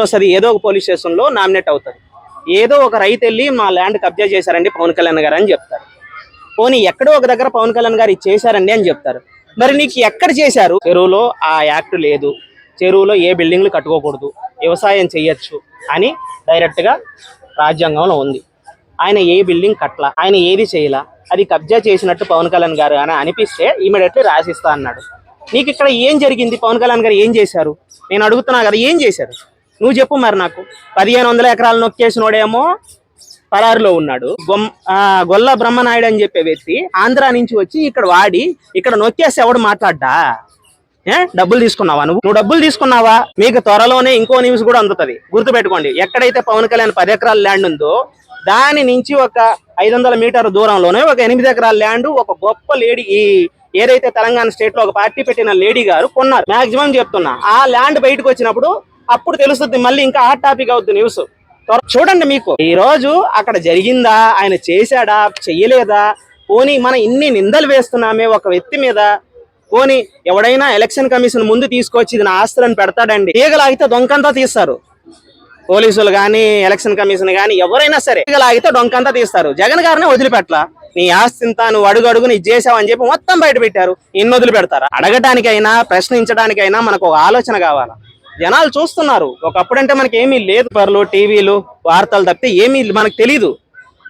వస్తుంది, ఏదో ఒక పోలీస్ స్టేషన్ లో నామినేట్ అవుతుంది. ఏదో ఒక రైతు వెళ్ళి మా ల్యాండ్ కబ్జా చేశారండి పవన్ కళ్యాణ్ గారు అని చెప్తారు. పోనీ ఎక్కడో ఒక దగ్గర పవన్ కళ్యాణ్ గారు చేశారండి అని చెప్తారు. మరి నీకు ఎక్కడ చేశారు? చెరువులో ఆ యాక్ట్ లేదు, చెరువులో ఏ బిల్డింగ్లు కట్టుకోకూడదు, వ్యవసాయం చెయ్యొచ్చు అని డైరెక్ట్ గా రాజ్యాంగంలో ఉంది. ఆయన ఏ బిల్డింగ్ కట్టలా, ఆయన ఏది చేయలా, అది కబ్జా చేసినట్టు పవన్ కళ్యాణ్ గారు అని అనిపిస్తే ఇమీడియట్లీ రాసిస్తా అన్నాడు. నీకు ఇక్కడ ఏం జరిగింది? పవన్ కళ్యాణ్ గారు ఏం చేశారు? నేను అడుగుతున్నా కదా, ఏం చేశారు నువ్వు చెప్పు మరి నాకు. 1500 ఎకరాలు నొక్కేసినోడేమో పరారులో ఉన్నాడు. గొల్ల బ్రహ్మనాయుడు అని చెప్పే వ్యక్తి ఆంధ్ర నుంచి వచ్చి ఇక్కడ వాడి ఇక్కడ నొక్కేసి ఎవడు మాట్లాడ్డా? డబ్బులు తీసుకున్నావా? నువ్వు డబ్బులు తీసుకున్నావా? మీకు త్వరలోనే ఇంకో న్యూస్ కూడా అందుతుంది, గుర్తుపెట్టుకోండి. ఎక్కడైతే పవన్ కళ్యాణ్ 10 ఎకరాల ల్యాండ్ ఉందో దాని నుంచి ఒక 500 మీటర్ల దూరంలోనే ఒక 8 ఎకరాల ల్యాండ్ ఒక గొప్ప లేడీ, ఏదైతే తెలంగాణ స్టేట్ లో ఒక పార్టీ పెట్టిన లేడీ గారు కొన్నారు. మాక్సిమం చెప్తున్నా, ఆ ల్యాండ్ బయటకు వచ్చినప్పుడు అప్పుడు తెలుస్తుంది, మళ్ళీ ఇంకా హాట్ టాపిక్ అవుతుంది న్యూస్. చూడండి, మీకు ఈ రోజు అక్కడ జరిగిందా, ఆయన చేశాడా, చెయ్యలేదా? పోనీ మనం ఇన్ని నిందలు వేస్తున్నామే ఒక వ్యక్తి మీద, పోనీ ఎవడైనా ఎలక్షన్ కమిషన్ ముందు తీసుకొచ్చి ఇది నా ఆస్తులను పెడతాడండి? తీగలాగితే దొంకంతా తీస్తారు పోలీసులు కానీ, ఎలక్షన్ కమిషన్ కానీ, ఎవరైనా సరే తీగలాగితే డొంకంతా తీస్తారు. జగన్ గారిని వదిలిపెట్టలా, నీ ఆస్తి ఇంత, నువ్వు అడుగు నీ చేసావు అని చెప్పి మొత్తం బయట పెట్టారు. ఇన్ని వదిలిపెడతారా? అడగటానికైనా ప్రశ్నించడానికైనా మనకు ఒక ఆలోచన కావాలా. జనాలు చూస్తున్నారు. ఒకప్పుడంటే మనకి ఏమీ లేదు, పర్లు టీవీలు వార్తలు తప్పితే ఏమీ మనకు తెలీదు.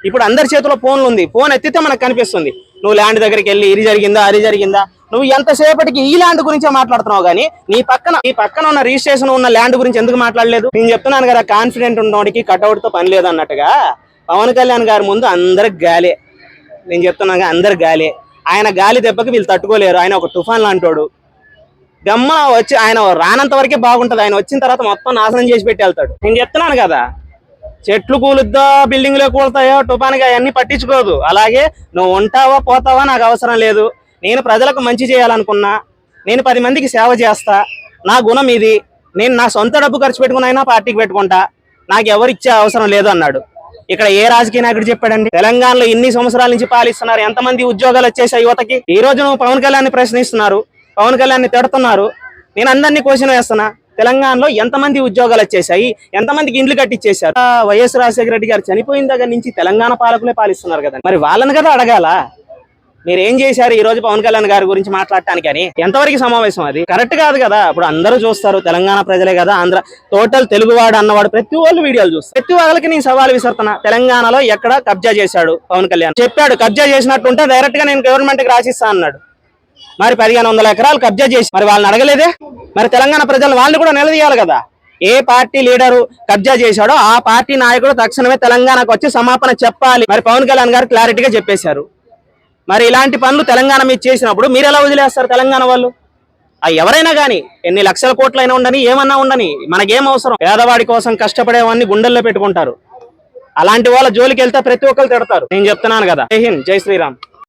ఇప్పుడు అందరి చేతిలో ఫోన్లు ఉంది, ఫోన్ ఎత్తితే మనకు కనిపిస్తుంది. నువ్వు ల్యాండ్ దగ్గరికి వెళ్ళి ఇది జరిగిందా అది జరిగిందా, నువ్వు ఎంతసేపటికి ఈ ల్యాండ్ గురించే మాట్లాడుతున్నావు కానీ నీ పక్కన ఉన్న రిజిస్ట్రేషన్ ఉన్న ల్యాండ్ గురించి ఎందుకు మాట్లాడలేదు? నేను చెప్తున్నాను కదా, కాన్ఫిడెంట్ ఉన్నవాడికి కట్అవుట్ తో పని లేదు అన్నట్టుగా పవన్ కళ్యాణ్ గారి ముందు అందరికి గాలే. నేను చెప్తున్నాను, అందరికి గాలే. ఆయన గాలి దెబ్బకి వీళ్ళు తట్టుకోలేరు. ఆయన ఒక తుఫాన్ లాంటోడు. గమ్మ వచ్చి ఆయన రానంత వరకే బాగుంటది, ఆయన వచ్చిన తర్వాత మొత్తం నాశనం చేసి పెట్టి వెళ్తాడు. నేను చెప్తున్నాను కదా, చెట్లు కూలుద్దా బిల్డింగ్లే కూలుతాయో తుఫాన్గా అవన్నీ పట్టించుకోదు. అలాగే నువ్వు ఉంటావా పోతావా నాకు అవసరం లేదు. నేను ప్రజలకు మంచి చేయాలనుకున్నా, నేను 10 మందికి సేవ చేస్తా, నా గుణం ఇది. నేను నా సొంత డబ్బు ఖర్చు పెట్టుకుని అయినా పార్టీకి పెట్టుకుంటా, నాకు ఎవరు ఇచ్చే అవసరం లేదు అన్నాడు. ఇక్కడ ఏ రాజకీయ నాయకుడు చెప్పాడండి? తెలంగాణలో ఇన్ని సంవత్సరాల నుంచి పాలిస్తున్నారు, ఎంతమంది ఉద్యోగాలు వచ్చేసాయి యువతకి? ఈ రోజు నువ్వు పవన్ కళ్యాణ్ ప్రశ్నిస్తున్నారు, పవన్ కళ్యాణ్ తిడుతున్నారు. నేను అందరినీ క్వశ్చన్ వేస్తున్నా, తెలంగాణలో ఎంతమంది ఉద్యోగాలు వచ్చేసాయి, ఎంతమందికి ఇండ్లు కట్టించేశారు? వైఎస్ రాజశేఖర రెడ్డి గారు చనిపోయిన దగ్గర నుంచి తెలంగాణ పాలకులే పాలిస్తున్నారు కదా, మరి వాళ్ళని కదా అడగాల. మీరు ఏం చేశారు ఈ రోజు పవన్ కళ్యాణ్ గారి గురించి మాట్లాడటానికి అని? ఎంతవరకు సమావేశం? అది కరెక్ట్ కాదు కదా. ఇప్పుడు అందరూ చూస్తారు, తెలంగాణ ప్రజలే కదా, ఆంధ్ర టోటల్ తెలుగువాడు అన్నవాడు ప్రతి వాళ్ళు వీడియోలు చూస్తారు. ప్రతి వాళ్ళకి నేను సవాల్ విసురుతున్నా, తెలంగాణలో ఎక్కడ కబ్జా చేశాడు పవన్ కళ్యాణ్? చెప్పాడు, కబ్జా చేసినట్టుంటే డైరెక్ట్ గా నేను గవర్నమెంట్ కి రాసిస్తా అన్నాడు. మరి 1500 ఎకరాలు కబ్జా చేసి మరి వాళ్ళని అడగలేదే? మరి తెలంగాణ ప్రజలు వాళ్ళని కూడా నిలదీయాలి కదా. ఏ పార్టీ లీడరు కబ్జా చేశాడో ఆ పార్టీ నాయకుడు తక్షణమే తెలంగాణకు వచ్చి సమాపన చెప్పాలి. మరి పవన్ కళ్యాణ్ గారు క్లారిటీగా చెప్పేశారు. మరి ఇలాంటి పనులు తెలంగాణ మీద చేసినప్పుడు మీరు ఎలా వదిలేస్తారు తెలంగాణ వాళ్ళు? ఎవరైనా కానీ ఎన్ని లక్షల కోట్లైనా ఉండని, ఏమన్నా ఉండని, మనకేం అవసరం? పేదవాడి కోసం కష్టపడేవాడిని గుండెల్లో పెట్టుకుంటారు. అలాంటి వాళ్ళ జోలికి వెళ్తే ప్రతి ఒక్కరు తిడతారు. నేను చెప్తున్నాను కదా. జై హింద్, జై శ్రీరామ్.